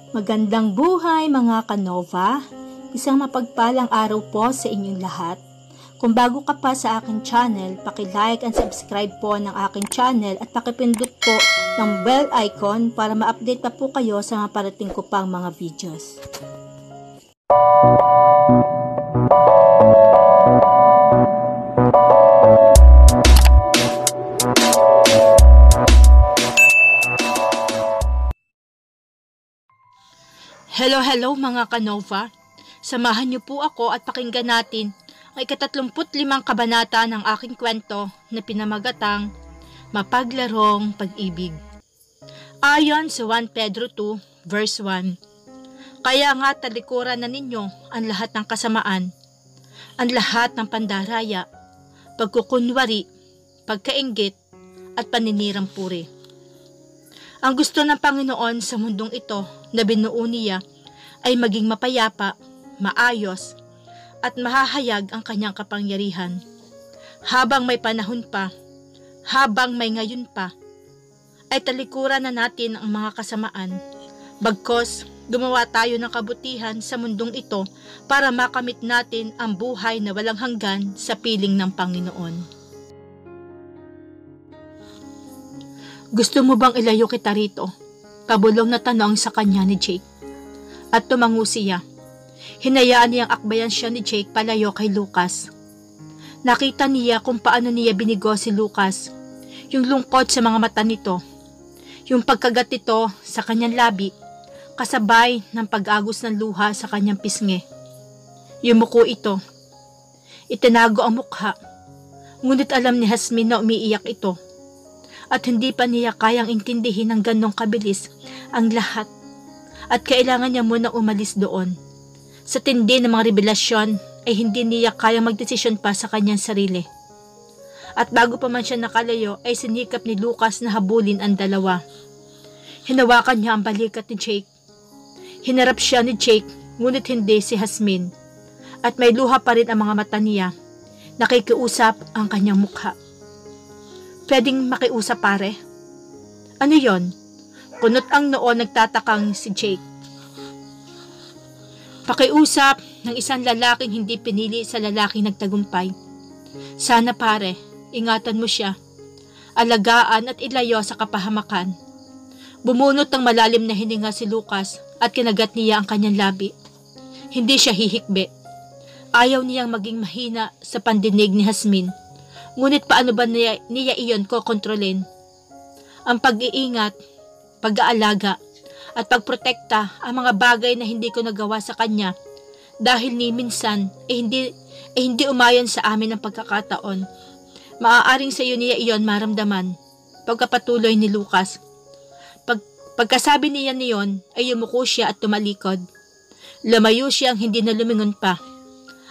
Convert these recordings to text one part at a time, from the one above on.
Magandang buhay mga kanova, isang mapagpalang araw po sa inyong lahat. Kung bago ka pa sa aking channel, paki-like and subscribe po ng aking channel at pakipindot po ng bell icon para ma-update pa po kayo sa mga parating ko pang mga videos. Hello mga kanova! Samahan niyo po ako at pakinggan natin ang ika-35 kabanata ng aking kwento na pinamagatang Mapaglarong Pag-ibig. Ayon sa 1 Pedro 2 verse 1, kaya nga talikuran na ninyo ang lahat ng kasamaan, ang lahat ng pandaraya, pagkukunwari, pagkainggit at paninirang puri. Ang gusto ng Panginoon sa mundong ito na binuo niya ay maging mapayapa, maayos, at mahahayag ang kanyang kapangyarihan. Habang may panahon pa, habang may ngayon pa, ay talikuran na natin ang mga kasamaan. Bagkos, gumawa tayo ng kabutihan sa mundong ito para makamit natin ang buhay na walang hanggan sa piling ng Panginoon. Gusto mo bang ilayo kita rito? Pabulong na tanong sa kanya ni Jake. At tumango siya. Hinayaan niyang akbayan siya ni Jake palayo kay Lucas. Nakita niya kung paano niya binigo si Lucas. Yung lungkot sa mga mata nito. Yung pagkagat nito sa kanyang labi, kasabay ng pag-agos ng luha sa kanyang pisngi. Yumuko ito. Itinago ang mukha. Ngunit alam ni Jasmine na umiiyak ito. At hindi pa niya kayang intindihin ng ganong kabilis ang lahat. At kailangan niya muna umalis doon. Sa tindi ng mga revelasyon ay hindi niya kayang magdesisyon pa sa kanyang sarili. At bago pa man siya nakalayo ay sinikap ni Lucas na habulin ang dalawa. Hinawakan niya ang balikat ni Jake. Hinarap siya ni Jake ngunit hindi si Jasmine. At may luha pa rin ang mga mata niya. Nakikiusap ang kanyang mukha. Pwedeng makiusap pare? Ano yon? Kunot ang noo nagtatakang si Jake. Pakiusap ng isang lalaking hindi pinili sa lalaking nagtagumpay. Sana pare, ingatan mo siya. Alagaan at ilayo sa kapahamakan. Bumunot ng malalim na hininga si Lucas at kinagat niya ang kanyang labi. Hindi siya hihikbi. Ayaw niyang maging mahina sa pandinig ni Jasmine. Ngunit paano ba niya iyon kokontrolin? Ang pag-iingat, pag-aalaga, at pagprotekta ang mga bagay na hindi ko nagawa sa kanya dahil ni minsan hindi umayon sa amin ang pagkakataon. Maaaring sa iyo niya iyon maramdaman. Pagkapatuloy ni Lucas. Pagkasabi niya niyon ay yumuko siya at tumalikod. Lumayo siyang hindi na lumingon pa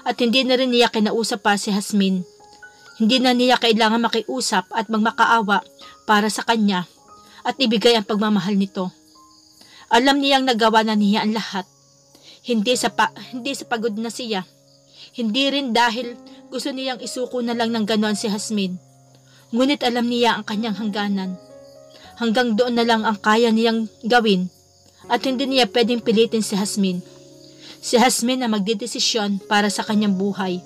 at hindi na rin niya kinausap pa si Jasmine. Hindi na niya kailangan makiusap at magmakaawa para sa kanya at ibigay ang pagmamahal nito. Alam niyang nagawa na niya ang lahat. Hindi sa pagod na siya. Hindi rin dahil gusto niyang isuko na lang ng ganon si Jasmine. Ngunit alam niya ang kanyang hangganan. Hanggang doon na lang ang kaya niyang gawin at hindi niya pwedeng pilitin si Jasmine. Si Jasmine na magdedesisyon para sa kanyang buhay.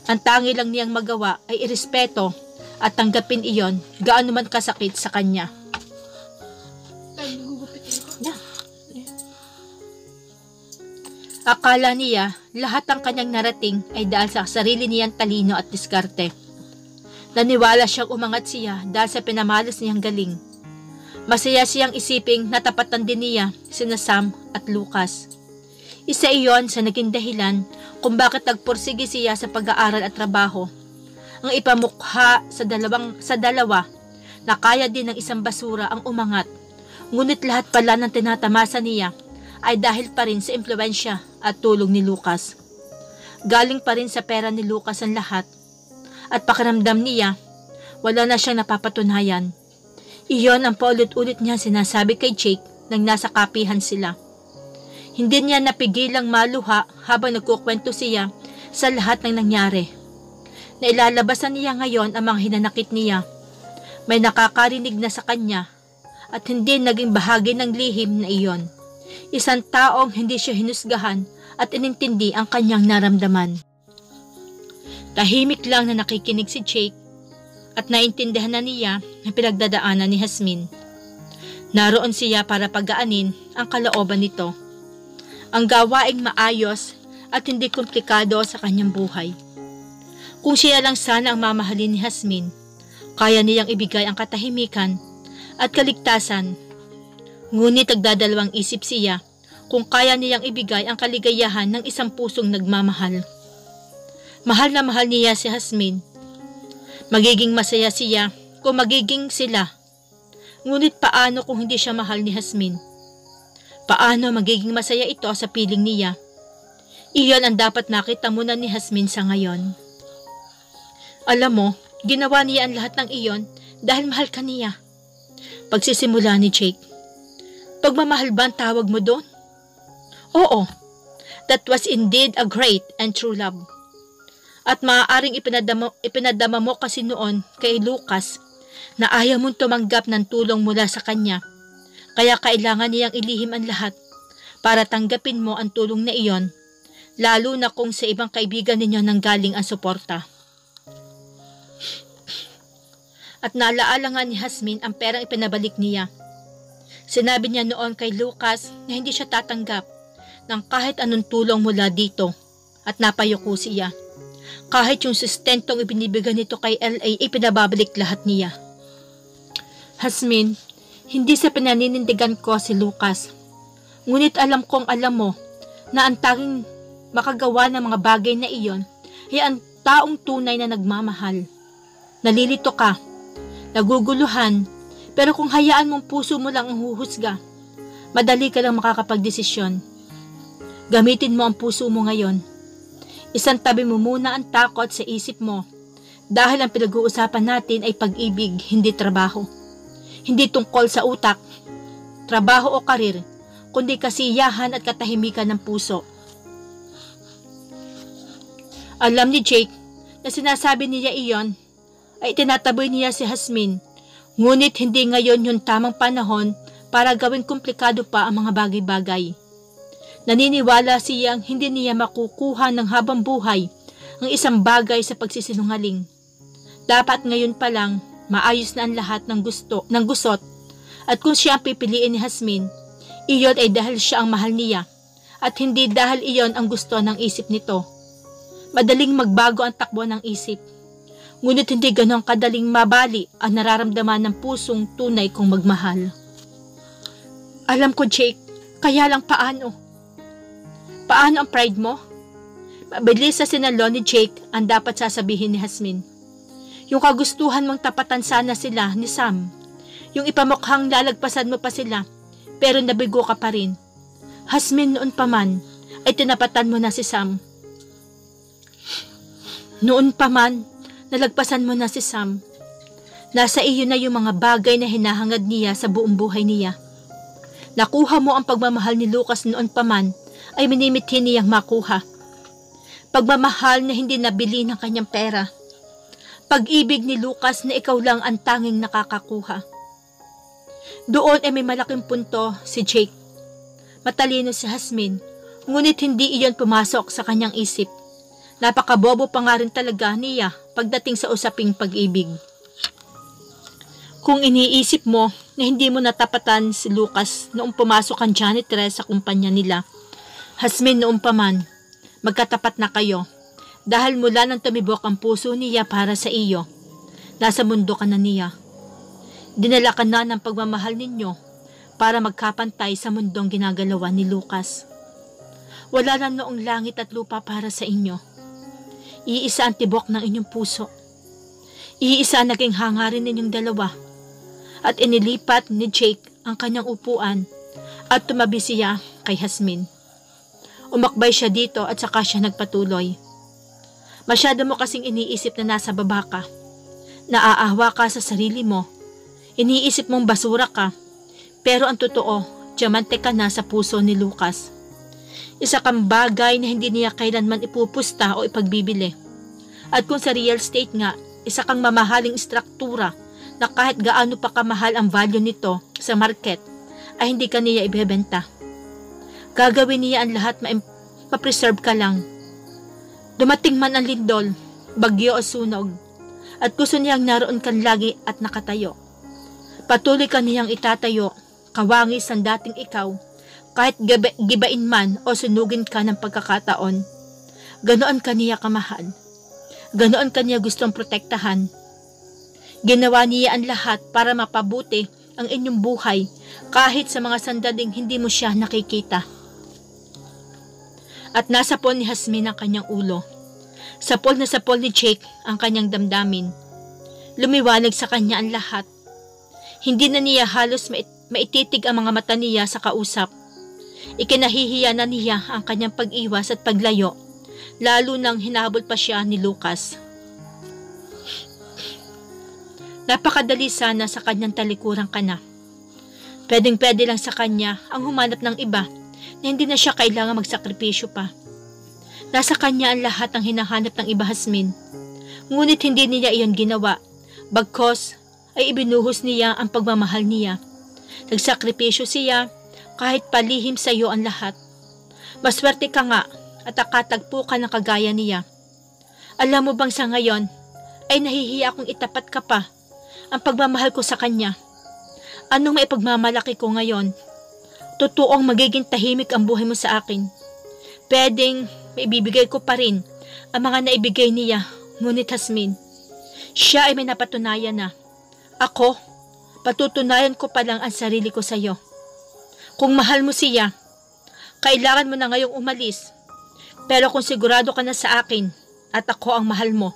Ang tangi lang niyang magawa ay irespeto at tanggapin iyon gaano man kasakit sa kanya. Akala niya lahat ng kanyang narating ay dahil sa sarili niyang talino at diskarte. Naniwala siyang umangat siya dahil sa pinamalas niyang galing. Masaya siyang isiping natapatan din niya sina Sam at Lucas. Isa iyon sa naging dahilan kung bakit nagpursige siya sa pag-aaral at trabaho. Ang ipamukha sa dalawa na kaya din ng isang basura ang umangat. Ngunit lahat pala ng tinatamasa niya ay dahil pa rin sa impluwensya at tulong ni Lucas. Galing pa rin sa pera ni Lucas ang lahat. At pakiramdam niya, wala na siyang napapatunayan. Iyon ang paulit-ulit niya sinasabi kay Jake nang nasa kapihan sila. Hindi niya napigilang maluha habang nagkukwento siya sa lahat ng nangyari. Nailalabasan niya ngayon ang mga hinanakit niya. May nakakarinig na sa kanya at hindi naging bahagi ng lihim na iyon. Isang taong hindi siya hinusgahan at inintindi ang kanyang naramdaman. Tahimik lang na nakikinig si Jake at naintindihan na niya ang pinagdadaanan ni Jasmine. Naroon siya para pagaanin ang kalooban nito. Ang gawaing maayos at hindi komplikado sa kanyang buhay. Kung siya lang sana ang mamahalin ni Jasmine, kaya niyang ibigay ang katahimikan at kaligtasan. Ngunit nagdadalawang isip siya kung kaya niyang ibigay ang kaligayahan ng isang pusong nagmamahal. Mahal na mahal niya si Jasmine. Magiging masaya siya kung magiging sila. Ngunit paano kung hindi siya mahal ni Jasmine? Paano magiging masaya ito sa piling niya? Iyon ang dapat nakita muna ni Jasmine sa ngayon. Alam mo, ginawa niya ang lahat ng iyon dahil mahal ka niya. Pagsisimula ni Jake. Pagmamahal ba ang tawag mo doon? Oo, that was indeed a great and true love. At maaaring ipinadama mo kasi noon kay Lucas na ayaw mong tumanggap ng tulong mula sa kanya. Kaya kailangan niyang ilihim ang lahat para tanggapin mo ang tulong na iyon, lalo na kung sa ibang kaibigan ninyo nanggaling ang suporta. At naalaala nga ni Jasmine ang perang ipinabalik niya. Sinabi niya noon kay Lucas na hindi siya tatanggap ng kahit anong tulong mula dito at napayuko siya. Kahit yung sustentong ibinibigay nito kay LA, ipinababalik lahat niya. Jasmine, hindi sa pinaninindigan ko si Lucas. Ngunit alam kong alam mo na ang tanging makagawa ng mga bagay na iyon ay ang taong tunay na nagmamahal. Nalilito ka, naguguluhan, pero kung hayaan mong puso mo lang ang huhusga, madali ka lang makakapagdesisyon. Gamitin mo ang puso mo ngayon. Isang tabi mo muna ang takot sa isip mo dahil ang pinag-uusapan natin ay pag-ibig, hindi trabaho. Hindi tungkol sa utak, trabaho o karir, kundi kasiyahan at katahimikan ng puso. Alam ni Jake na sinasabi niya iyon ay tinataboy niya si Jasmine, ngunit hindi ngayon yung tamang panahon para gawing komplikado pa ang mga bagay-bagay. Naniniwala siyang hindi niya makukuha ng habang buhay ang isang bagay sa pagsisinungaling. Dapat ngayon pa lang maayos na ang lahat ng gusot at kung siya ang pipiliin ni Jasmine, iyon ay dahil siya ang mahal niya at hindi dahil iyon ang gusto ng isip nito. Madaling magbago ang takbo ng isip, ngunit hindi ganong kadaling mabali ang nararamdaman ng pusong tunay kong magmahal. Alam ko, Jake, kaya lang paano? Paano ang pride mo? Mabilis sa sinalo ni Jake ang dapat sasabihin ni Jasmine. Yung kagustuhan mong tapatan sana sila ni Sam. Yung ipamukhang lalagpasan mo pa sila, pero nabigo ka pa rin. Jasmine, noon pa man, ay tinapatan mo na si Sam. Noon pa man, nalagpasan mo na si Sam. Nasa iyo na yung mga bagay na hinahangad niya sa buong buhay niya. Nakuha mo ang pagmamahal ni Lucas noon pa man, ay minimithi niyang makuha. Pagmamahal na hindi nabili ng kanyang pera. Pag-ibig ni Lucas na ikaw lang ang tanging nakakakuha. Doon ay may malaking punto si Jake. Matalino si Jasmine, ngunit hindi iyon pumasok sa kanyang isip. Napakabobo pa nga rin talaga niya pagdating sa usaping pag-ibig. Kung iniisip mo na hindi mo natapatan si Lucas noong pumasok ang janitress sa kumpanya nila, Jasmine, noon pa man, magkatapat na kayo dahil mula nang tumibok ang puso niya para sa iyo, nasa mundo ka na niya. Dinala ka na ng pagmamahal ninyo para magkapantay sa mundong ginagalawan ni Lucas. Wala na noong langit at lupa para sa inyo. Iisa ang tibok ng inyong puso. Iisa ang naging hangarin ninyong dalawa. At inilipat ni Jake ang kanyang upuan at tumabi siya kay Jasmine. Umakbay siya dito at saka siya nagpatuloy. Masyado mo kasing iniisip na nasa baba ka. Naaawa ka sa sarili mo. Iniisip mong basura ka. Pero ang totoo, diamante ka na sa puso ni Lucas. Isa kang bagay na hindi niya kailanman ipupusta o ipagbibili. At kung sa real estate nga, isa kang mamahaling struktura na kahit gaano pa kamahal ang value nito sa market, ay hindi ka niya ibebenta. Gagawin niya ang lahat ma-preserve ka lang. Dumating man ang lindol, bagyo o sunog, at gusto niyang naroon kan lagi at nakatayo. Patuloy ka niyang itatayo, kawangis ang dating ikaw, kahit gibain man o sunugin ka ng pagkakataon. Ganoon ka niya kamahal. Ganoon ka niya gustong protektahan. Ginawa niya ang lahat para mapabuti ang inyong buhay kahit sa mga sandaling hindi mo siya nakikita. At nasapol ni Jasmine ang kanyang ulo. Sapol na sapol ni Jake ang kanyang damdamin. Lumiwanag sa kanya ang lahat. Hindi na niya halos maititig ang mga mata niya sa kausap. Ikinahihiya na niya ang kanyang pag-iwas at paglayo, lalo nang hinabol pa siya ni Lucas. Napakadali sana sa kanyang talikuran ka na. Pwedeng-pwede lang sa kanya ang humanap ng iba na hindi na siya kailangan magsakripisyo pa. Nasa kanya ang lahat ng hinahanap ng iba, Jasmine. Ngunit hindi niya iyon ginawa, bagkos ay ibinuhos niya ang pagmamahal niya. Nagsakripisyo siya kahit palihim sa iyo ang lahat. Maswerte ka nga at nakatagpo ka ng kagaya niya. Alam mo bang sa ngayon ay nahihiya akong itapat ka pa ang pagmamahal ko sa kanya. Anong maipagmamalaki ko ngayon? Totoong magiging tahimik ang buhay mo sa akin. Pwedeng maibibigay ko pa rin ang mga naibigay niya, ngunit Jasmine, siya ay may napatunayan na. Ako, patutunayan ko pa lang ang sarili ko sa iyo. Kung mahal mo siya, kailangan mo na ngayong umalis. Pero kung sigurado ka na sa akin at ako ang mahal mo,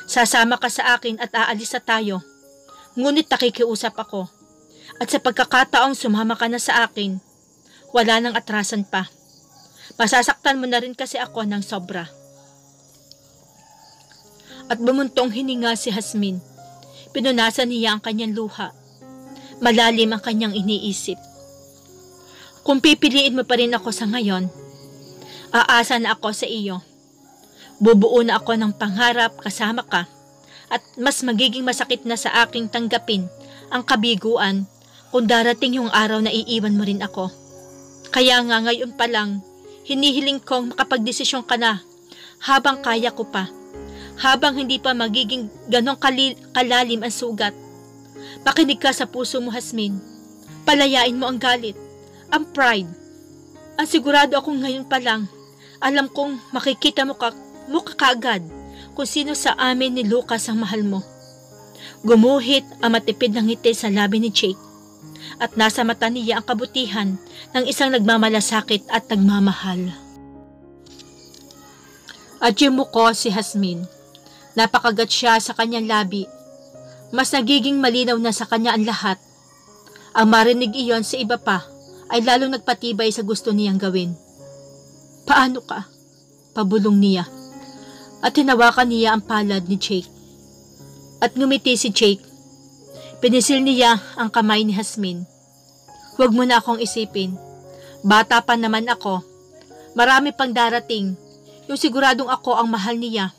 sasama ka sa akin at aalis na tayo. Ngunit nakikiusap ako. At sa pagkakataong sumama ka na sa akin, wala nang atrasan pa. Masasaktan mo na rin kasi ako ng sobra. At bumuntong hininga si Jasmine. Pinunasan niya ang kanyang luha. Malalim ang kanyang iniisip. Kung pipiliin mo pa rin ako sa ngayon, aasa na ako sa iyo. Bubuo na ako ng pangarap kasama ka at mas magiging masakit na sa aking tanggapin ang kabiguan kung darating yung araw na iiwan mo rin ako. Kaya nga ngayon pa lang, hinihiling kong makapagdesisyon ka na habang kaya ko pa. Habang hindi pa magiging ganong kalalim ang sugat. Makinig ka sa puso mo, Jasmine. Palayain mo ang galit, ang pride. Ang sigurado akong ngayon pa lang, alam kong makikita mo kaagad kung sino sa amin ni Lucas ang mahal mo. Gumuhit ang matipid ng ngiti sa labi ni Jake at nasa mata niya ang kabutihan ng isang nagmamalasakit at nagmamahal. At yumuko si Jasmine. Napakagat siya sa kanyang labi. Mas nagiging malinaw na sa kanya ang lahat. Ang marinig iyon sa iba pa ay lalong nagpatibay sa gusto niyang gawin. Paano ka? Pabulong niya. At hinawakan niya ang palad ni Jake. At ngumiti si Jake. Pinisil niya ang kamay ni Jasmine. Huwag mo na akong isipin. Bata pa naman ako. Marami pang darating. Yung siguradong ako ang mahal niya.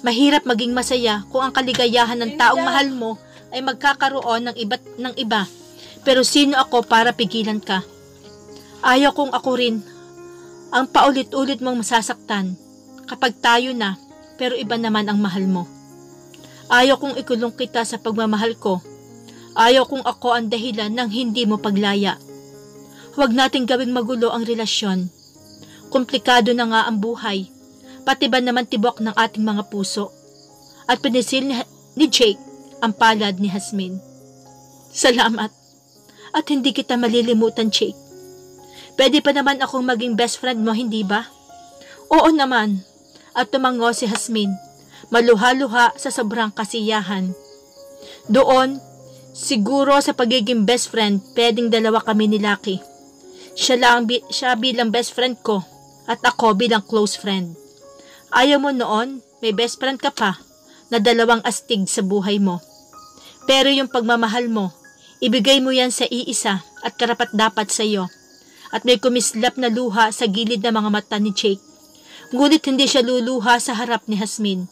Mahirap maging masaya kung ang kaligayahan ng taong mahal mo ay magkakaroon ng iba. Pero sino ako para pigilan ka? Ayaw kong ako rin ang paulit-ulit mong masasaktan kapag tayo na pero iba naman ang mahal mo. Ayaw kong ikulong kita sa pagmamahal ko. Ayaw kong ako ang dahilan ng hindi mo paglaya. Huwag nating gawing magulo ang relasyon. Komplikado na nga ang buhay. Pati ba naman tibok ng ating mga puso? At pinisil ni Jake ang palad ni Jasmine. Salamat. At hindi kita malilimutan, Jake. Pwede pa naman akong maging best friend mo, hindi ba? Oo naman. At tumango si Jasmine, maluha-luha sa sobrang kasiyahan. Doon, siguro sa pagiging best friend, pwedeng dalawa kami ni Lucky. Siya bilang best friend ko at ako bilang close friend. Ayaw mo noon, may best friend ka pa na dalawang astig sa buhay mo. Pero yung pagmamahal mo, ibigay mo yan sa iisa at karapat-dapat sa iyo. At may kumislap na luha sa gilid ng mga mata ni Jake. Ngunit hindi siya luluha sa harap ni Jasmine.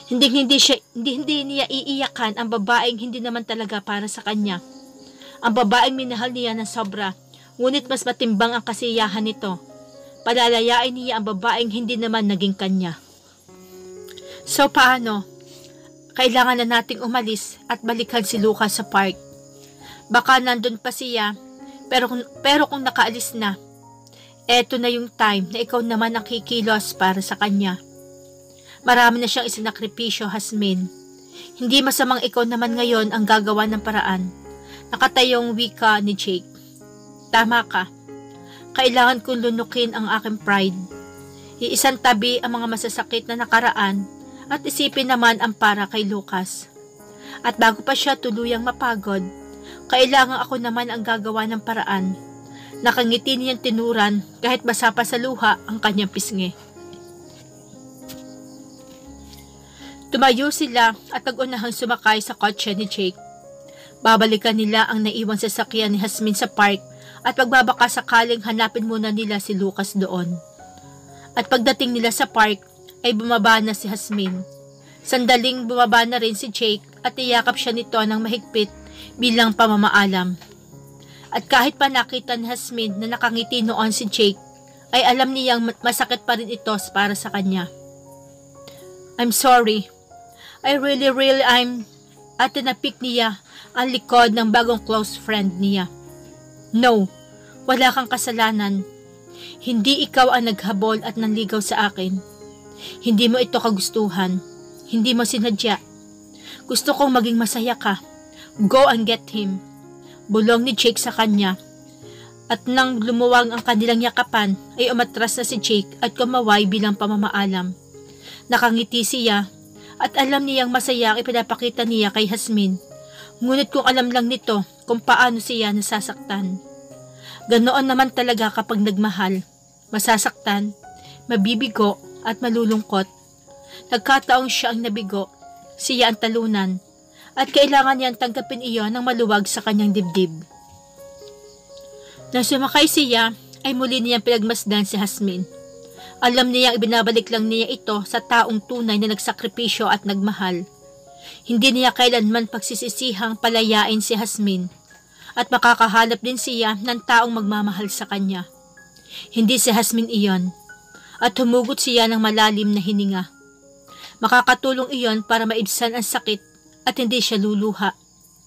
Hindi niya iiyakan ang babaeng hindi naman talaga para sa kanya. Ang babaeng minahal niya ng sobra, Ngunit mas matimbang ang kasiyahan nito. Palalayain niya ang babaeng hindi naman naging kanya. So paano? Kailangan na nating umalis at balikan si Lucas sa park. Baka nandun pa siya, pero kung nakaalis na, eto na yung time na ikaw naman ang kikilos para sa kanya. Marami na siyang isinakripisyo, Hasmin. Hindi masamang ikaw naman ngayon ang gagawa ng paraan. Nakatayong wika ni Jake. Tama ka. Kailangan kong lunukin ang aking pride. Iisang tabi ang mga masasakit na nakaraan at isipin naman ang para kay Lucas. At bago pa siya tuluyang mapagod, kailangan ako naman ang gagawa ng paraan. Nakangiti niyang tinuran kahit basa pa sa luha ang kanyang pisngi. Tumayo sila at nag-unahang sumakay sa kotse ni Jake. Babalikan nila ang naiwang sasakyan ni Hasmin sa park at pagbabaka sakaling hanapin muna nila si Lucas doon. At pagdating nila sa park ay bumaba na si Hasmin. Sandaling bumaba na rin si Jake at iyakap siya nito ng mahigpit bilang pamamaalam. At kahit pa nakita ni Hasmin na nakangiti noon si Jake, ay alam niyang masakit pa rin ito para sa kanya. I'm sorry. I really I'm... At tinapik niya ang likod ng bagong close friend niya. No, wala kang kasalanan. Hindi ikaw ang naghabol at nanligaw sa akin. Hindi mo ito kagustuhan. Hindi mo sinadya. Gusto kong maging masaya ka. Go and get him. Bulong ni Jake sa kanya. At nang lumuwag ang kanilang yakapan, ay umatras na si Jake at kumaway bilang pamamaalam. Nakangiti siya at alam niyang masaya ang ipinapakita niya kay Hasmin. Ngunit kung alam lang nito kung paano siya nasasaktan. Ganoon naman talaga kapag nagmahal. Masasaktan, mabibigo at malulungkot. Nagkataong siya ang nabigo, siya ang talunan, at kailangan niyang tanggapin iyon ng maluwag sa kanyang dibdib. Nang sumakay siya, ay muli niyang pinagmasdan si Hasmin. Alam niya ibinabalik lang niya ito sa taong tunay na nagsakripisyo at nagmahal. Hindi niya kailanman pagsisisihang palayain si Hasmin at makakahanap din siya ng taong magmamahal sa kanya. Hindi si Hasmin iyon at humugot siya ng malalim na hininga. Makakatulong iyon para maibsan ang sakit at hindi siya luluha.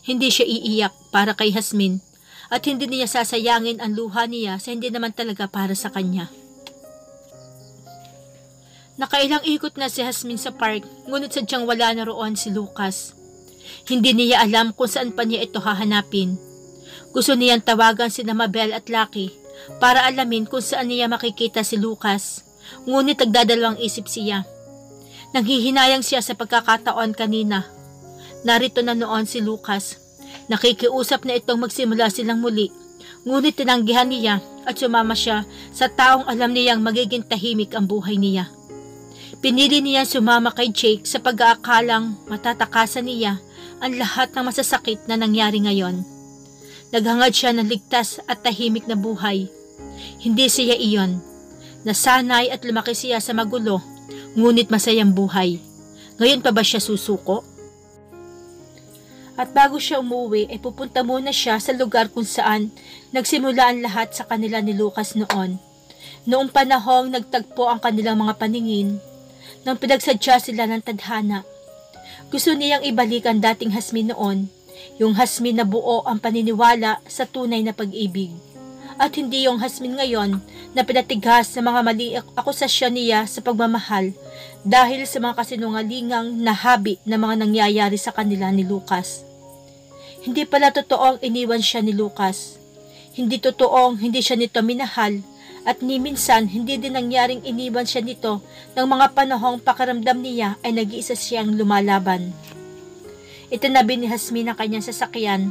Hindi siya iiyak para kay Hasmin at hindi niya sasayangin ang luha niya sa hindi naman talaga para sa kanya. Nakailang ikot na si Hasmin sa park, ngunit sadyang wala na roon si Lucas. Hindi niya alam kung saan pa niya ito hahanapin. Gusto niyang tawagan si Mabel at Lucky para alamin kung saan niya makikita si Lucas, ngunit nagdadalawang isip siya. Nanghihinayang siya sa pagkakataon kanina. Narito na noon si Lucas. Nakikiusap na itong magsimula silang muli, ngunit tinanggihan niya at sumama siya sa taong alam niyang magiging tahimik ang buhay niya. Pinili niya sumama kay Jake sa pag-aakalang matatakasan niya ang lahat ng masasakit na nangyari ngayon. Naghangad siya ng ligtas at tahimik na buhay. Hindi siya iyon. Nasanay at lumaki siya sa magulo, ngunit masayang buhay. Ngayon pa ba siya susuko? At bago siya umuwi, ay pupunta muna siya sa lugar kung saan nagsimula ang lahat sa kanila ni Lucas noon. Noong panahong nagtagpo ang kanilang mga paningin, nang pinagsadya sila ng tadhana. Gusto niyang ibalik ang dating Hasmin noon, yung Hasmin na buo ang paniniwala sa tunay na pag-ibig. At hindi yung Hasmin ngayon na pinatigas sa mga mali akusasyon niya sa pagmamahal dahil sa mga kasinungalingang nahabi na mga nangyayari sa kanila ni Lucas. Hindi pala totoong iniwan siya ni Lucas. Hindi totoong hindi siya nito minahal. At ni minsan, hindi din nangyaring iniwan siya nito ng mga panahong pakiramdam niya ay nag-iisa siyang lumalaban. Itinabi ni Hasmin ang kanyang sasakyan.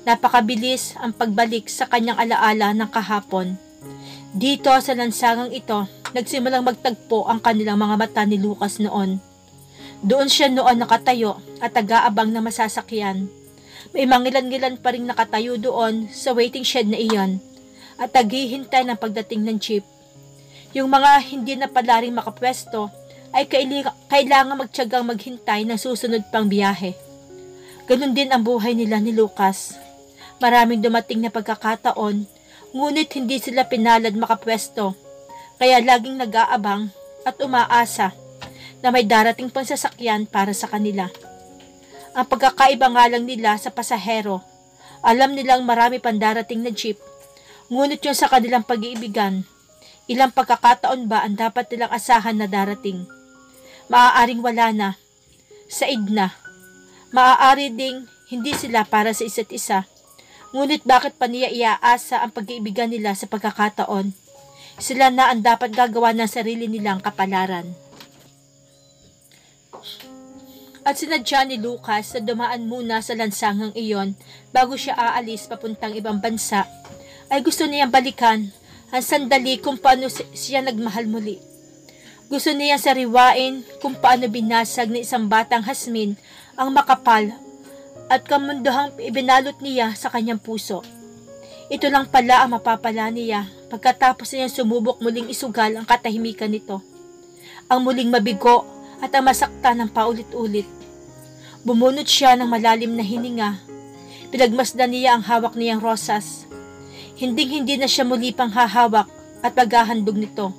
Napakabilis ang pagbalik sa kanyang alaala ng kahapon. Dito sa lansangang ito, nagsimulang magtagpo ang kanilang mga mata ni Lucas noon. Doon siya noon nakatayo at taga-abang na masasakyan. May mangilan-ngilan pa rin nakatayo doon sa waiting shed na iyon at naghihintay ng pagdating ng jeep. Yung mga hindi na pala rin makapwesto ay kailangan magtiyagang maghintay ng susunod pang biyahe. Ganun din ang buhay nila ni Lucas. Maraming dumating na pagkakataon, Ngunit hindi sila pinalad makapwesto, kaya laging nag-aabang at umaasa na may darating pang sasakyan para sa kanila. Ang pagkakaiba nga lang nila sa pasahero, alam nilang marami pang darating na jeep, ngunit yung sa kanilang pag-iibigan, ilang pagkakataon ba ang dapat nilang asahan na darating? Maaaring wala na, said na. Maaari ding hindi sila para sa isa't isa. Ngunit bakit pa niya iaasa ang pag-iibigan nila sa pagkakataon? Sila na ang dapat gagawa ng sarili nilang kapalaran. At sinadya ni Lucas na dumaan muna sa lansangang iyon bago siya aalis papuntang ibang bansa, ay gusto niyang balikan ang sandali kung paano siya nagmahal muli. Gusto niya sariwain kung paano binasag ni isang batang Jasmine ang makapal at kamunduhang ibinalot niya sa kanyang puso. Ito lang pala ang mapapala niya pagkatapos niya sumubok muling isugal ang katahimikan nito. Ang muling mabigo at ang masaktan ng paulit-ulit. Bumunot siya ng malalim na hininga. Pinagmasdan niya ang hawak niyang rosas. Hinding-hindi na siya muli pang hahawak at paghahandog nito.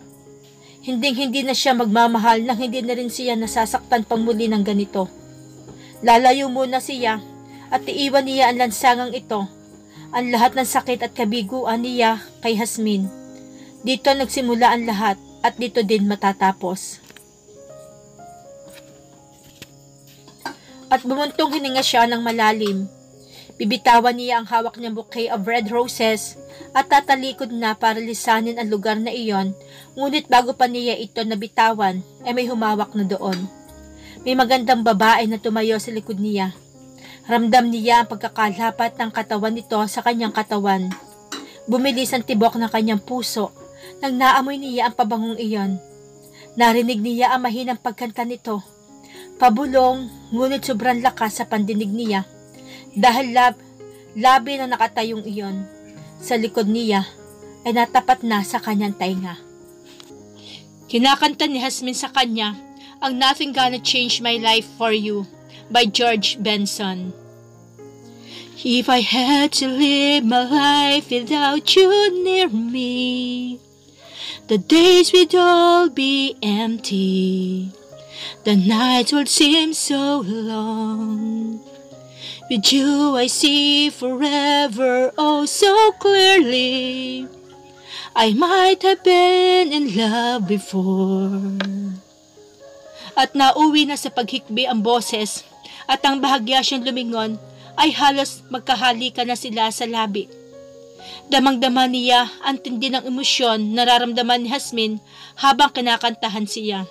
Hinding-hindi na siya magmamahal nang hindi na rin siya nasasaktan pang muli ng ganito. Lalayo muna siya at iiwan niya ang lansangang ito, ang lahat ng sakit at kabiguan niya kay Jasmine. Dito nagsimula ang lahat at dito din matatapos. At bumuntong hininga siya ng malalim. Bibitawan niya ang hawak niyang bouquet of red roses at tatalikod na para lisanin ang lugar na iyon, ngunit bago pa niya ito nabitawan ay may humawak na doon. May magandang babae na tumayo sa likod niya. Ramdam niya ang pagkakalapat ng katawan nito sa kanyang katawan. Bumilis ang tibok ng kanyang puso nang naamoy niya ang pabangong iyon. Narinig niya ang mahinang pagkanta nito. Pabulong, ngunit sobrang lakas sa pandinig niya dahil labi na nakatayong iyon. Sa likod niya ay natapat na sa kanyang tainga. Kinakanta ni Jasmine sa kanya ang Nothing Gonna Change My Life for You by George Benson. If I had to live my life without you near me, the days would all be empty. The nights would seem so long. With you I see forever oh so clearly. I might have been in love before. At nauwi na sa paghikbi ang boses at ang bahagya siyang lumingon ay halos magkahalika na sila sa labi. Damang-dama niya ang tindi ng emosyon na nararamdaman ni Jasmine habang kinakantahan siya.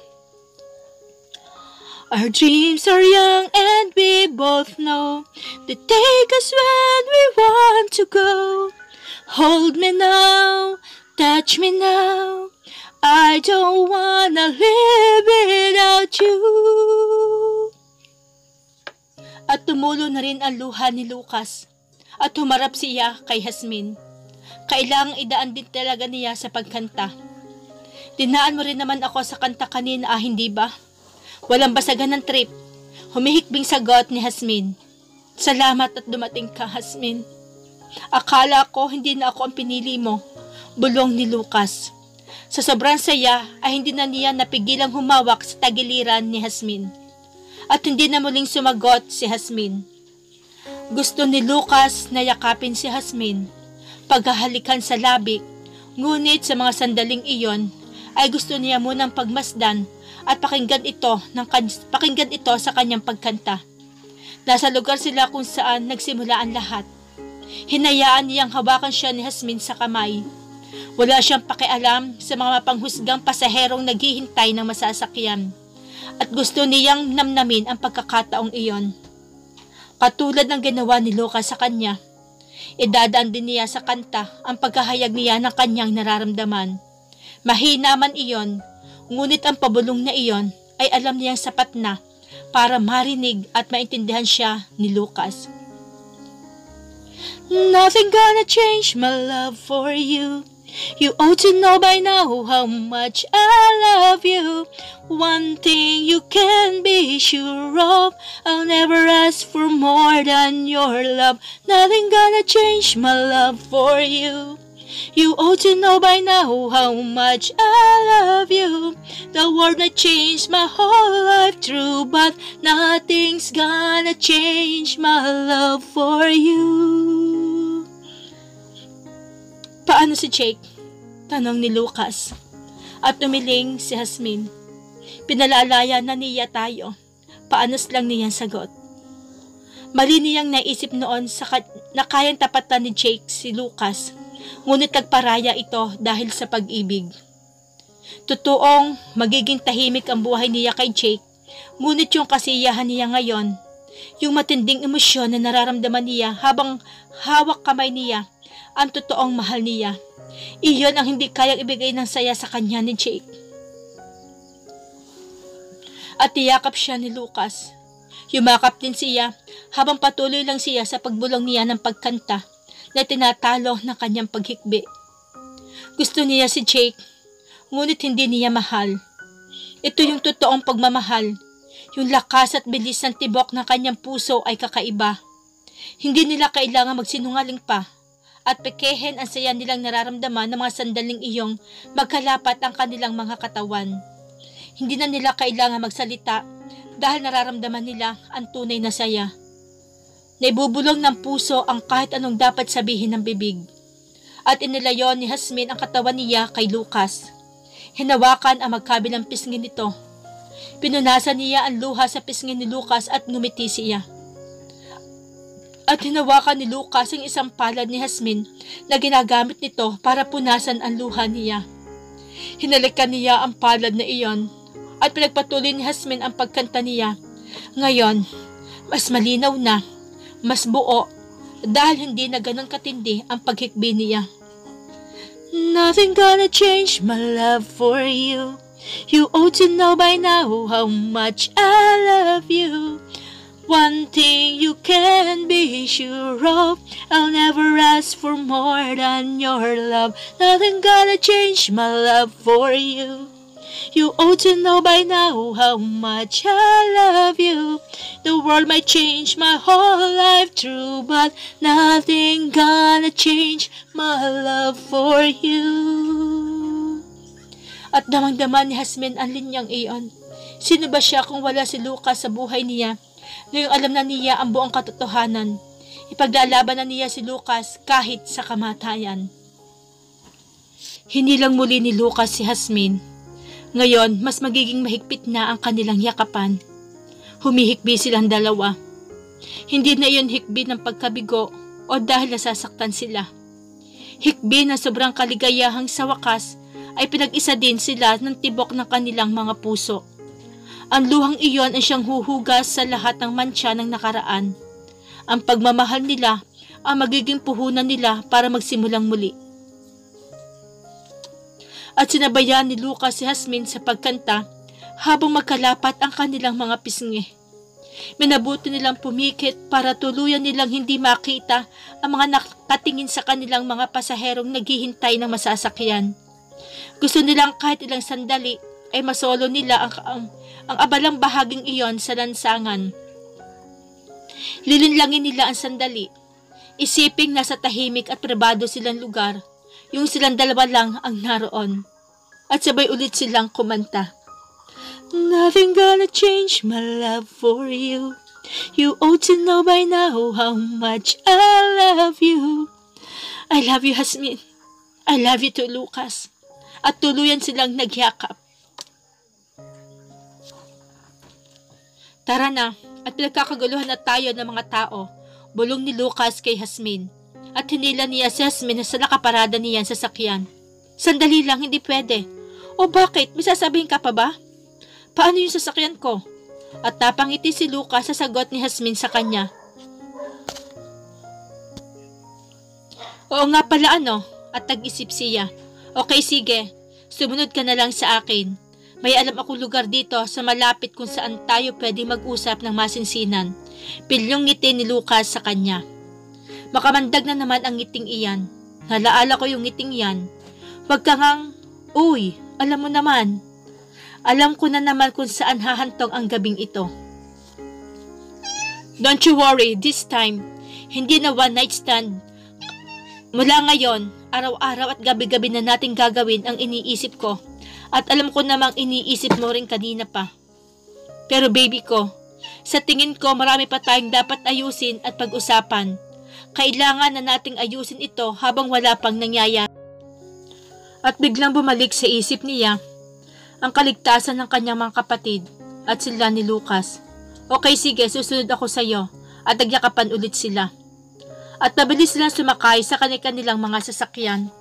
Our dreams are young and we both know they take us when we want to go. Hold me now, touch me now, I don't wanna live without you. At tumulo na rin ang luha ni Lucas at humarap siya kay Jasmine. Kailangang idaan din talaga niya sa pagkanta. Dinaan mo rin naman ako sa kanta kanina, hindi ba? Walang basagan ng trip. Humihikbing sagot ni Jasmine. Salamat at dumating ka, Jasmine. Akala ko hindi na ako ang pinili mo, bulong ni Lucas. Sa sobrang saya ay hindi na niya napigilang humawak sa tagiliran ni Jasmine. At hindi na muling sumagot si Jasmine. Gusto ni Lucas na yakapin si Jasmine, paghahalikan sa labi, ngunit sa mga sandaling iyon ay gusto niya munang pagmasdan at pakinggan ito sa kanyang pagkanta. Nasa lugar sila kung saan nagsimula ang lahat. Hinayaan niyang hawakan siya ni Jasmine sa kamay. Wala siyang pakialam sa mga mapanghusgang pasaherong naghihintay ng masasakyan. At gusto niyang namnamin ang pagkakataong iyon. Katulad ng ginawa ni Lucas sa kanya, idadaan din niya sa kanta ang pagkahayag niya ng kanyang nararamdaman. Mahina man iyon, ngunit ang pabulong na iyon ay alam niyang sapat na para marinig at maintindihan siya ni Lucas. Nothing gonna change my love for you. You ought to know by now how much I love you. One thing you can be sure of, I'll never ask for more than your love. Nothing gonna change my love for you. You ought to know by now how much I love you. The world might change my whole life through, but nothing's gonna change my love for you. Paano si Jake? Tanong ni Lucas. At umiling si Jasmine. Pinalalaya na niya tayo. Paanos lang niyang sagot. Mali niyang naisip noon na kayang tapatan ni Jake si Lucas, ngunit nagparaya ito dahil sa pag-ibig. Totoong magiging tahimik ang buhay niya kay Jake, ngunit yung kasiyahan niya ngayon, yung matinding emosyon na nararamdaman niya habang hawak kamay niya, ang totoong mahal niya. Iyon ang hindi kayang ibigay ng saya sa kanya ni Jake. At tiyakap siya ni Lucas. Yumakap din siya habang patuloy lang siya sa pagbulong niya ng pagkanta na tinatalo ng kanyang paghikbi. Gusto niya si Jake, ngunit hindi niya mahal. Ito yung totoong pagmamahal. Yung lakas at bilis ng tibok ng kanyang puso ay kakaiba. Hindi nila kailangan magsinungaling pa at pekehin ang saya nilang nararamdaman ng mga sandaling iyong magkalapat ang kanilang mga katawan. Hindi na nila kailangan magsalita dahil nararamdaman nila ang tunay na saya. Naibubulong ng puso ang kahit anong dapat sabihin ng bibig. At inilayon ni Jasmine ang katawan niya kay Lucas. Hinawakan ang magkabilang pisngi nito. Pinunasan niya ang luha sa pisngi ni Lucas at ngumiti siya. At hinawakan ni Lucas ang isang palad ni Jasmine na ginagamit nito para punasan ang luha niya. Hinalikan niya ang palad na iyon at pinagpatuloy ni Jasmine ang pagkanta niya. Ngayon, mas malinaw na, mas buo, dahil hindi na ganun katindi ang paghikbi niya. Nothing gonna change my love for you. You ought to know by now how much I love you. One thing you can be sure of, I'll never ask for more than your love. Nothing gonna change my love for you. You ought to know by now how much I love you. The world might change my whole life through, but nothing gonna change my love for you. At damang-daman ni Jasmine ang linyang iyon. Sino ba siya kung wala si Lucas sa buhay niya? Ngayong alam na niya ang buong katotohanan. Ipaglalaban na niya si Lucas kahit sa kamatayan. Hinilang muli ni Lucas si Jasmine. Ngayon, mas magiging mahigpit na ang kanilang yakapan. Humihikbi silang dalawa. Hindi na iyon hikbi ng pagkabigo o dahil nasasaktan sila. Hikbi na sobrang kaligayahang sa wakas ay pinag-isa din sila ng tibok ng kanilang mga puso. Ang luhang iyon ay siyang huhugas sa lahat ng mantsa ng nakaraan. Ang pagmamahal nila ang magiging puhunan nila para magsimulang muli. At sinabayan ni Lucas si Jasmine sa pagkanta habang magkalapat ang kanilang mga pisngi. Minabuti nilang pumikit para tuluyan nilang hindi makita ang mga nakatingin sa kanilang mga pasaherong naghihintay ng masasakyan. Gusto nilang kahit ilang sandali ay masolo nila ang abalang bahaging iyon sa lansangan. Lilinlangin nila ang sandali. Isiping nasa tahimik at pribado silang lugar, yung silang dalawa lang ang naroon. At sabay ulit silang kumanta. Nothing gonna change my love for you. You ought to know by now how much I love you. I love you, Jasmine. I love you too, Lucas. At tuluyan silang nagyakap. Tara na, at pinagkakaguluhan na tayo ng mga tao, bulong ni Lucas kay Jasmine. At hinila niya si Jasmine sa nakaparada niyan sa sakyan. Sandali lang, hindi pwede. O bakit? May sasabihin ka pa ba? Paano yung sasakyan ko? At napangiti si Lucas sa sagot ni Jasmine sa kanya. Oo nga pala at tag-isip siya. Okay, sige, sumunod ka na lang sa akin. May alam akong lugar dito sa malapit kung saan tayo pwede mag-usap ng masinsinan. Pilyong ngiti ni Lucas sa kanya. Makamandag na naman ang ngiting iyan. Nalaala ko yung ngiting yan. Huwag ka ngang, uy, alam mo naman. Alam ko na naman kung saan hahantong ang gabing ito. Don't you worry, this time, hindi na one night stand. Mula ngayon, araw-araw at gabi-gabi na nating gagawin ang iniisip ko. At alam ko namang iniisip mo rin kanina pa. Pero baby ko, sa tingin ko marami pa tayong dapat ayusin at pag-usapan. Kailangan na nating ayusin ito habang wala pang nangyayari. At biglang bumalik sa isip niya ang kaligtasan ng kanyang mga kapatid at sila ni Lucas. Okay, sige, susunod ako sa iyo, at nagyakapan ulit sila. At mabilis silang sumakay sa kanilang mga sasakyan.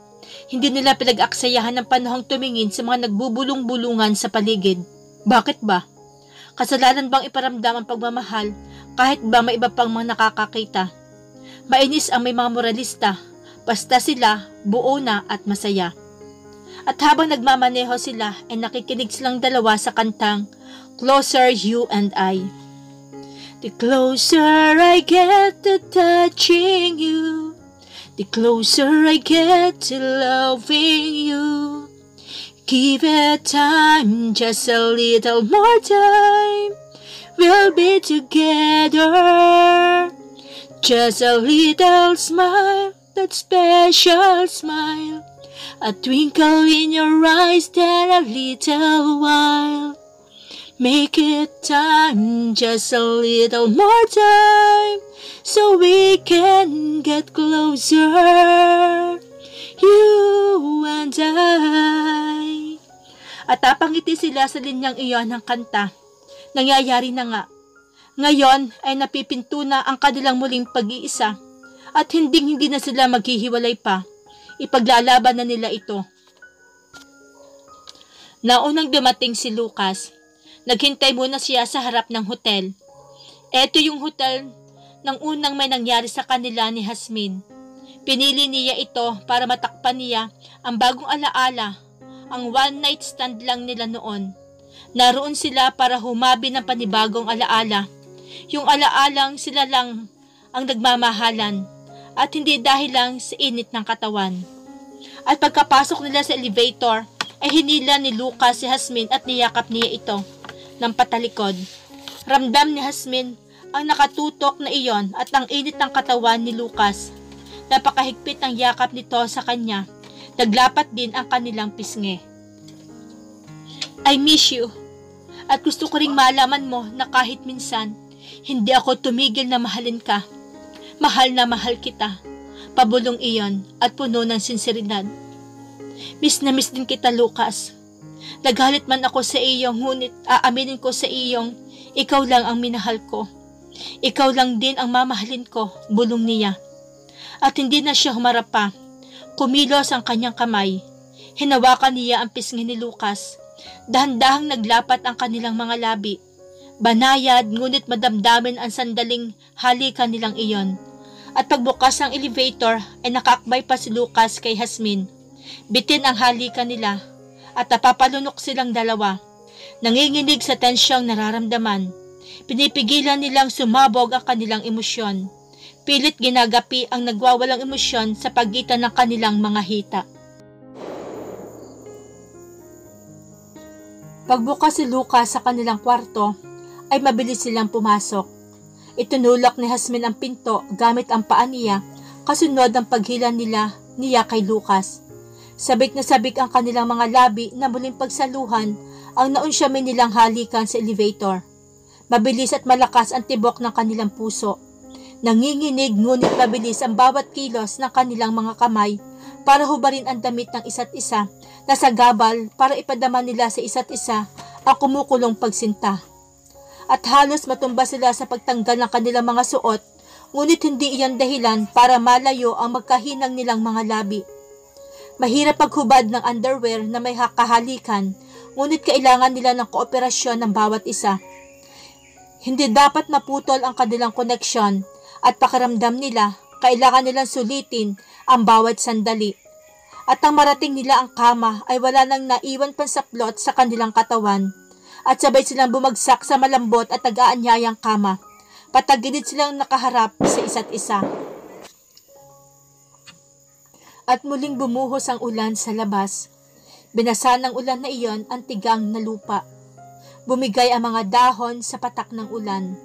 Hindi nila pinag-aksayahan ng panahong tumingin sa mga nagbubulong-bulungan sa paligid. Bakit ba? Kasalanan bang iparamdam ang pagmamahal kahit ba may iba pang mga nakakakita? Mainis ang may mga moralista, basta sila buo na at masaya. At habang nagmamaneho sila ay nakikinig silang dalawa sa kantang Closer You and I. The closer I get to touching you, the closer I get to loving you. Give it time, just a little more time, we'll be together. Just a little smile, that special smile, a twinkle in your eyes, then a little while. Make it time, just a little more time, so we can get closer, you and I. At napangiti sila sa linyang iyon ng kanta. Nangyayari na nga. Ngayon ay napipinto na ang kanilang muling pag-iisa at hindi na sila maghihiwalay pa. Ipaglalaban na nila ito. Naunang dumating si Lucas. Naghintay muna siya sa harap ng hotel. Ito yung hotel ng unang may nangyari sa kanila ni Jasmine. Pinili niya ito para matakpan niya ang bagong alaala, ang one night stand lang nila noon. Naroon sila para humabi ng panibagong alaala. Yung alaalang sila lang ang nagmamahalan at hindi dahil lang sa init ng katawan. At pagkapasok nila sa elevator ay hinila ni Lucas si Jasmine at niyakap niya ito ng patalikod. Ramdam ni Jasmine ang nakatutok na iyon at ang init ng katawan ni Lucas. Napakahigpit ang yakap nito sa kanya. Naglapat din ang kanilang pisngi. I miss you. At gusto ko ring malaman mo na kahit minsan, hindi ako tumigil na mahalin ka. Mahal na mahal kita. Pabulong iyon at puno ng sinseridad. Miss na miss din kita, Lucas. Nagalit man ako sa iyo, ngunit aaminin ko sa iyong ikaw lang ang minahal ko. Ikaw lang din ang mamahalin ko, bulong niya. At hindi na siya humarap pa. Kumilos ang kanyang kamay. Hinawakan niya ang pisngi ni Lucas. Dahan-dahang naglapat ang kanilang mga labi. Banayad ngunit madamdamin ang sandaling halikan nilang iyon. At pagbukas ng elevator ay nakaakbay pa si Lucas kay Jasmine. Bitin ang halikan nila at napapalunok silang dalawa. Nanginginig sa tensyong nararamdaman. Pinipigilan nilang sumabog ang kanilang emosyon. Pilit ginagapi ang nagwawalang emosyon sa pagitan ng kanilang mga hita. Pagbukas si Lucas sa kanilang kwarto, ay mabilis silang pumasok. Itinulak ni Jasmine ang pinto gamit ang paa niya, kasunod ang paghila niya kay Lucas. Sabik na sabik ang kanilang mga labi na muling pagsaluhan ang naunsyamin nilang halikan sa elevator. Mabilis at malakas ang tibok ng kanilang puso. Nanginginig ngunit mabilis ang bawat kilos ng kanilang mga kamay para hubarin ang damit ng isa't isa na sa gabal para ipadama nila sa isa't isa ang kumukulong pagsinta. At halos matumba sila sa pagtanggal ng kanilang mga suot, ngunit hindi iyan dahilan para malayo ang magkahinang nilang mga labi. Mahirap paghubad ng underwear na may kahalikan, ngunit kailangan nila ng kooperasyon ng bawat isa. Hindi dapat maputol ang kanilang koneksyon at pakiramdam nila, kailangan nilang sulitin ang bawat sandali. At nang marating nila ang kama ay wala nang naiwan pansaplot sa kanilang katawan. At sabay silang bumagsak sa malambot at nag-aanyayang kama. Patagilid silang nakaharap sa isa't isa. At muling bumuhos ang ulan sa labas. Binasa ng ulan na iyon ang tigang na lupa. Bumigay ang mga dahon sa patak ng ulan.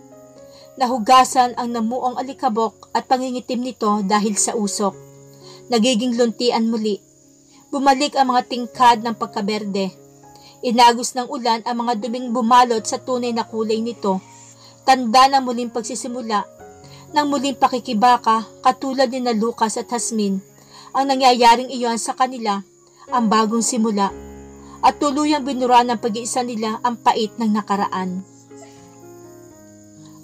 Nahugasan ang namuong alikabok at pangingitim nito dahil sa usok. Nagiging luntian muli. Bumalik ang mga tingkad ng pagkaberde. Inagos ng ulan ang mga duming bumalot sa tunay na kulay nito. Tanda ng muling pagsisimula, ng muling pakikibaka katulad ni na Lucas at Jasmine. Ang nangyayaring iyon sa kanila, ang bagong simula, at tuluyang binura ng pag-iisa nila ang pait ng nakaraan.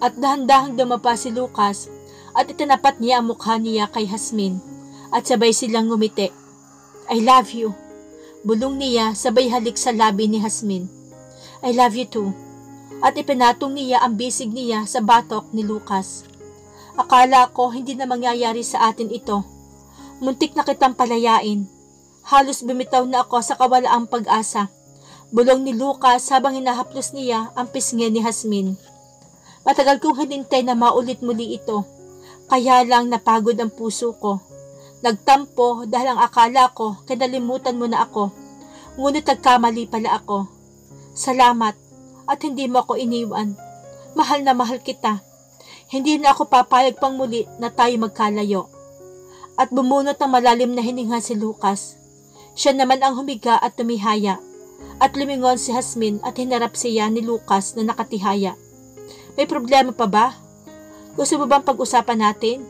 At dahan-dahang dumapa si Lucas at itinapat niya ang mukha niya kay Jasmine at sabay silang ngumiti. I love you. Bulong niya sabay halik sa labi ni Jasmine. I love you too. At ipinatong niya ang bisig niya sa batok ni Lucas. Akala ko hindi na mangyayari sa atin ito. Muntik na kitang palayain. Halos bumitaw na ako sa kawalaang pag-asa. Bulong ni Lucas habang hinahaplos niya ang pisngi ni Jasmine. Matagal kong hinintay na maulit muli ito. Kaya lang napagod ang puso ko. Nagtampo dahil ang akala ko kinalimutan mo na ako. Ngunit nagkamali pala ako. Salamat at hindi mo ako iniwan. Mahal na mahal kita. Hindi na ako papayag pang muli na tayo magkalayo. At bumunot ang malalim na hininga si Lucas. Siya naman ang humiga at tumihaya. At lumingon si Jasmine at hinarap siya ni Lucas na nakatihaya. May problema pa ba? Gusto mo bang pag-usapan natin?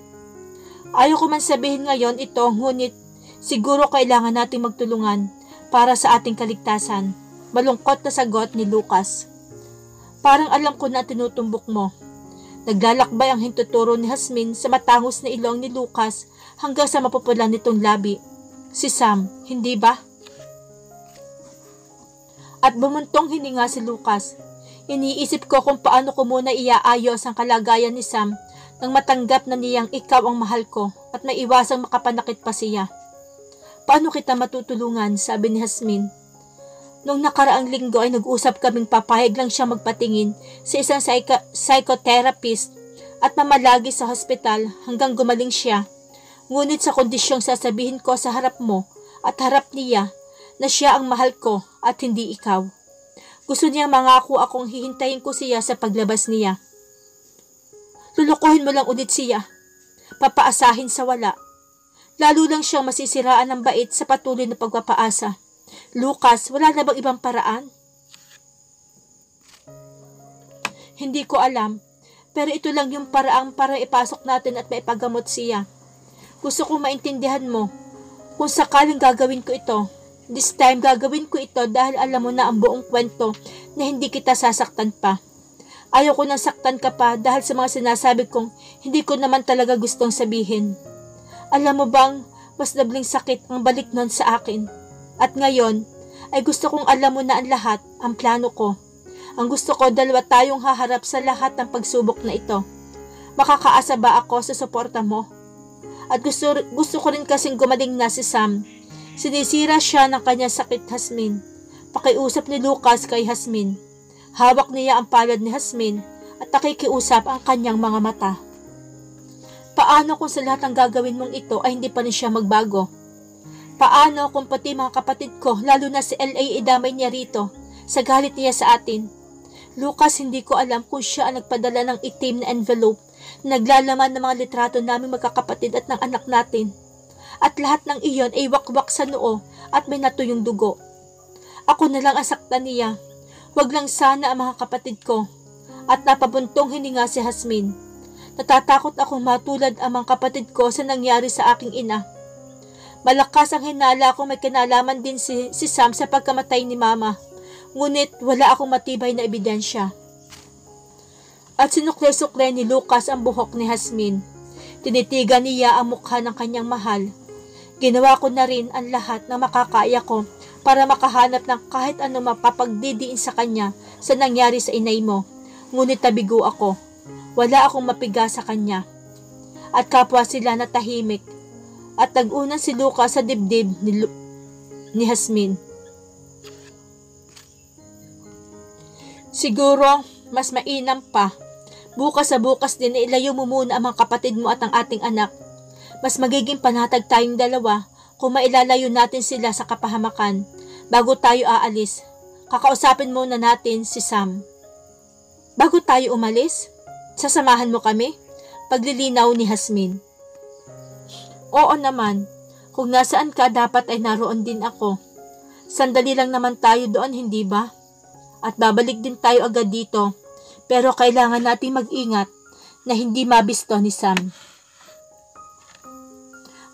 Ayaw ko man sabihin ngayon ito, ngunit siguro kailangan nating magtulungan para sa ating kaligtasan. Malungkot na sagot ni Lucas. Parang alam ko na tinutumbok mo. Naglalakbay ang hintuturo ni Jasmine sa matangos na ilong ni Lucas hanggang sa mapupulan nitong labi. Si Sam, hindi ba? At bumuntong hininga si Lucas. Iniisip ko kung paano ko muna iaayos ang kalagayan ni Sam nang matanggap na niyang ikaw ang mahal ko at maiwasang makapanakit pa siya. Paano kita matutulungan? Sabi ni Jasmine. Nung nakaraang linggo ay nag-usap kaming papayag lang siya magpatingin sa isang psychotherapist at mamalagi sa hospital hanggang gumaling siya. Ngunit sa kondisyong sasabihin ko sa harap mo at harap niya na siya ang mahal ko at hindi ikaw. Gusto niyang mangako akong hihintayin ko siya sa paglabas niya. Lulukuhin mo lang ulit siya. Papaasahin sa wala. Lalo lang siyang masisiraan ng bait sa patuloy na pagpapaasa. Lucas, wala na bang ibang paraan? Hindi ko alam, pero ito lang yung paraang para ipasok natin at maipagamot siya. Gusto kong maintindihan mo. Kung sakaling gagawin ko ito, this time gagawin ko ito dahil alam mo na ang buong kwento na hindi kita sasaktan pa. Ayaw ko nang saktan ka pa dahil sa mga sinasabi kong hindi ko naman talaga gustong sabihin. Alam mo bang mas labling sakit ang balik nun sa akin? At ngayon ay gusto kong alam mo na ang lahat, ang plano ko. Ang gusto ko dalawa tayong haharap sa lahat ng pagsubok na ito. Makakaasa ba ako sa suporta mo? At gusto ko rin kasing gumaling na si Sam. Sinisira siya ng kanyang sakit, Jasmine. Pakiusap ni Lucas kay Jasmine. Hawak niya ang palad ni Jasmine at nakikiusap ang kanyang mga mata. Paano kung sa lahat ng gagawin mong ito ay hindi pa rin siya magbago? Paano kung pati mga kapatid ko, lalo na si LA, idamay niya rito sa galit niya sa atin? Lucas, hindi ko alam kung siya ang nagpadala ng itim na envelope na naglalaman ng mga litrato naming magkakapatid at ng anak natin. At lahat ng iyon ay wakwak sa noo at may natuyong dugo. Ako na lang ang saktan niya. Wag lang sana ang mga kapatid ko. At napabuntong hininga si Jasmine. Natatakot akong matulad ang mga kapatid ko sa nangyari sa aking ina. Malakas ang hinala kung may kinalaman din si Sam sa pagkamatay ni Mama. Ngunit wala akong matibay na ebidensya. At sinukle-sukle ni Lucas ang buhok ni Jasmine. Tinitigan niya ang mukha ng kanyang mahal. Ginawa ko na rin ang lahat na makakaya ko para makahanap ng kahit ano mapapagdidiin sa kanya sa nangyari sa inay mo. Ngunit tabigo ako. Wala akong mapiga sa kanya. At kapwa sila na tahimik. At nag-unan si Lucas sa dibdib ni Jasmine. Siguro, mas mainam pa. Bukas sa bukas din ilayo mo muna ang mga kapatid mo at ang ating anak. Mas magiging panatag tayong dalawa kung mailalayo natin sila sa kapahamakan bago tayo aalis. Kakausapin muna natin si Sam. Bago tayo umalis, sasamahan mo kami? Paglilinaw ni Jasmine. Oo naman, Kung nasaan ka, dapat ay naroon din ako. Sandali lang naman tayo doon, hindi ba? At babalik din tayo agad dito. Pero kailangan nating mag-ingat na hindi mabisto ni Sam.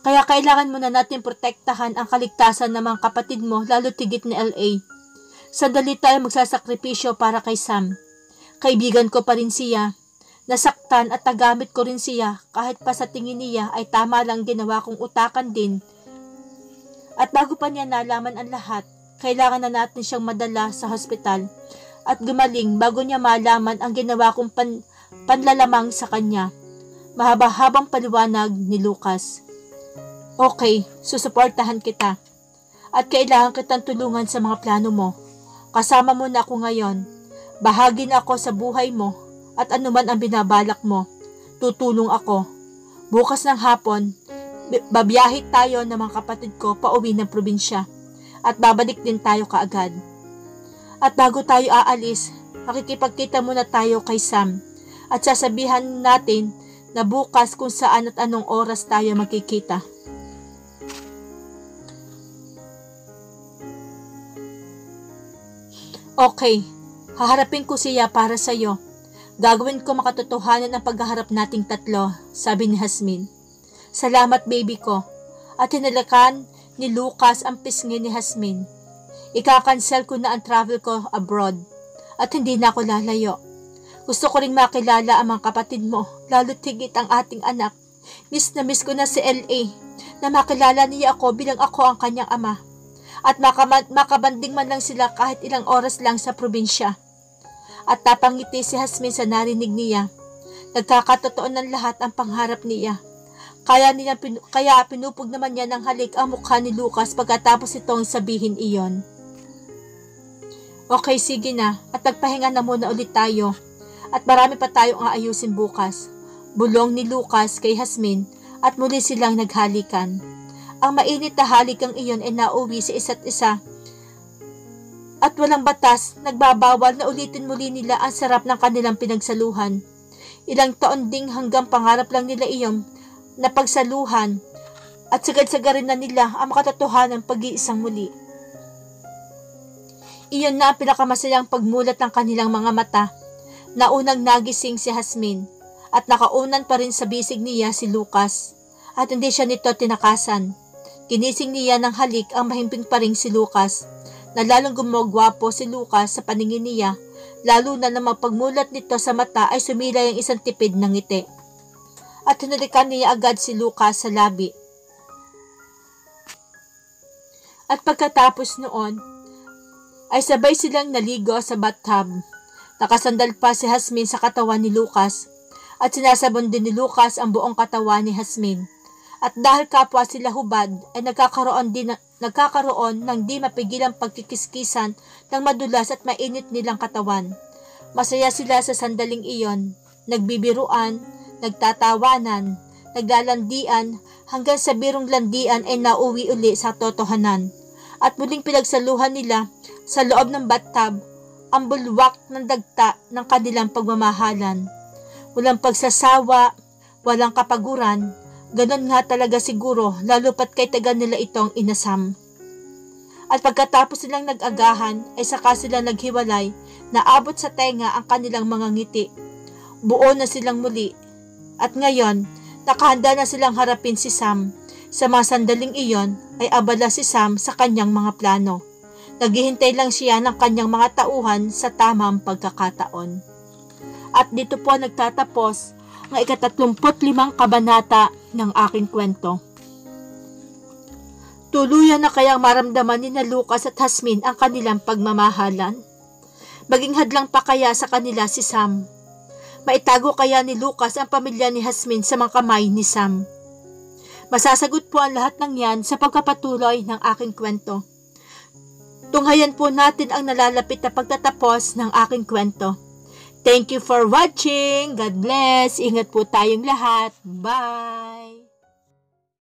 Kaya kailangan muna natin protektahan ang kaligtasan ng mga kapatid mo, lalo tigit ni LA. Sandali tayo magsasakripisyo para kay Sam. Kaibigan ko pa rin siya. Nasaktan at nagamit ko rin siya kahit pa sa tingin niya ay tama lang ginawa kong utakan din. At bago pa niya nalaman ang lahat, kailangan na natin siyang madala sa hospital at gumaling bago niya malaman ang ginawa kong panlalamang sa kanya. Mahaba-habang paliwanag ni Lucas. Okay, susuportahan kita. At kailangan kitang tulungan sa mga plano mo. Kasama mo na ako ngayon. Bahagi na ako sa buhay mo at anuman ang binabalak mo. Tutulong ako. Bukas ng hapon, babiyahe tayo ng mga kapatid ko pauwi ng probinsya. At babalik din tayo kaagad. At bago tayo aalis, makikipagkita muna tayo kay Sam. At sasabihan natin na bukas kung saan at anong oras tayo magkikita. Okay, haharapin ko siya para sa'yo. Gagawin ko makatotohanan ang paghaharap nating tatlo, sabi ni Jasmine. Salamat baby ko. At hinalakan ni Lucas ang pisngi ni Jasmine. Ika-cancel ko na ang travel ko abroad at hindi na ako lalayo. Gusto ko ring makilala ang mga kapatid mo, lalo tigit ang ating anak. Miss na miss ko na si LA na makilala niya ako bilang ako ang kanyang ama. At makabanding man lang sila kahit ilang oras lang sa probinsya. At tapangiti si Jasmine sa narinig niya. Nagkakatotoo ng lahat ang pangharap niya. Kaya pinupog naman niya ng halik ang mukha ni Lucas pagkatapos itong sabihin iyon. Okay, sige na. At nagpahinga na muna ulit tayo. At marami pa tayong aayusin bukas. Bulong ni Lucas kay Jasmine at muli silang naghalikan. Ang mainit na halikang iyon ay nauwi sa isa't isa. At walang batas, nagbabawal na ulitin muli nila ang sarap ng kanilang pinagsaluhan. Ilang taon ding hanggang pangarap lang nila iyon na pagsaluhan at sagad-sagarin na nila ang makatotohanan pag-iisang muli. Iyon na ang pinakamasayang pagmulat ng kanilang mga mata. Naunang nagising si Jasmine at nakaunan pa rin sa bisig niya si Lucas at hindi siya nito tinakasan. Ginising niya ng halik ang mahimping pa rin si Lucas na lalong gumagwapo si Lucas sa paningin niya, lalo na nang pagmulat nito sa mata ay sumilay ang isang tipid ng ngiti. At hinalikan niya agad si Lucas sa labi. At pagkatapos noon, ay sabay silang naligo sa bathtub. Nakasandal pa si Jasmine sa katawan ni Lucas at sinasabon din ni Lucas ang buong katawan ni Jasmine. At dahil kapwa sila hubad ay nagkakaroon ng di mapigilang pagkikiskisan ng madulas at mainit nilang katawan. Masaya sila sa sandaling iyon, nagbibiruan, nagtatawanan, naglalandian hanggang sa birong landian ay nauwi uli sa totohanan. At muling pinagsaluhan nila sa loob ng bathtub ang bulwak ng dagta ng kanilang pagmamahalan. Walang pagsasawa, walang kapaguran. Ganon nga talaga siguro, lalo pat kay taga nila itong inasam. At pagkatapos silang nag-agahan, ay saka sila naghiwalay, na abot sa tenga ang kanilang mga ngiti. Buo na silang muli. At ngayon, nakahanda na silang harapin si Sam. Sa mga sandaling iyon, ay abala si Sam sa kanyang mga plano. Naghihintay lang siya ng kanyang mga tauhan sa tamang pagkakataon. At dito po nagtatapos ang ika-35 kabanata ng aking kwento. Tuluyan na kayang maramdaman ni na Lucas at Jasmine ang kanilang pagmamahalan? Maging hadlang pa kaya sa kanila si Sam? Maitago kaya ni Lucas ang pamilya ni Jasmine sa mga kamay ni Sam? Masasagot po ang lahat ng yan sa pagkapatuloy ng aking kwento. Tunghayan po natin ang nalalapit na pagtatapos ng aking kwento. Thank you for watching. God bless. Ingat po tayong lahat. Bye!